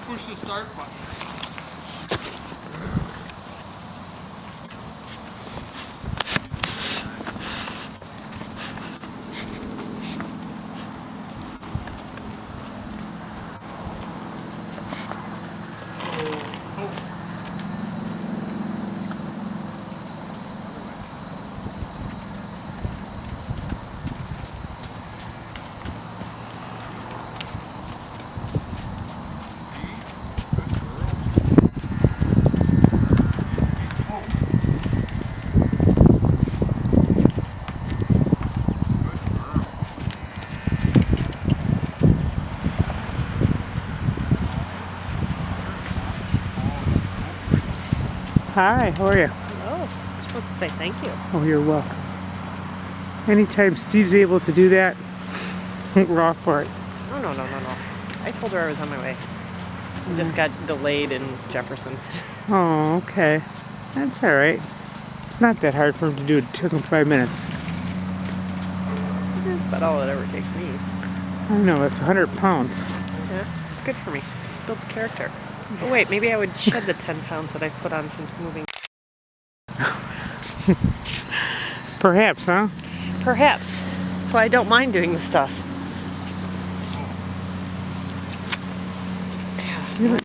push the start button. Hi, how are you? Hello. You're supposed to say thank you. Oh, you're welcome. Anytime Steve's able to do that, we're off for it. No. I told her I was on my way. I just got delayed in Jefferson. Oh, okay. That's all right. It's not that hard for him to do. It took him 5 minutes. That's about all it ever takes me. I know, it's 100 pounds. Yeah, it's good for me. Builds character. Oh wait, maybe I would shed the 10 pounds that I've put on since moving. Perhaps, huh? Perhaps. That's why I don't mind doing this stuff.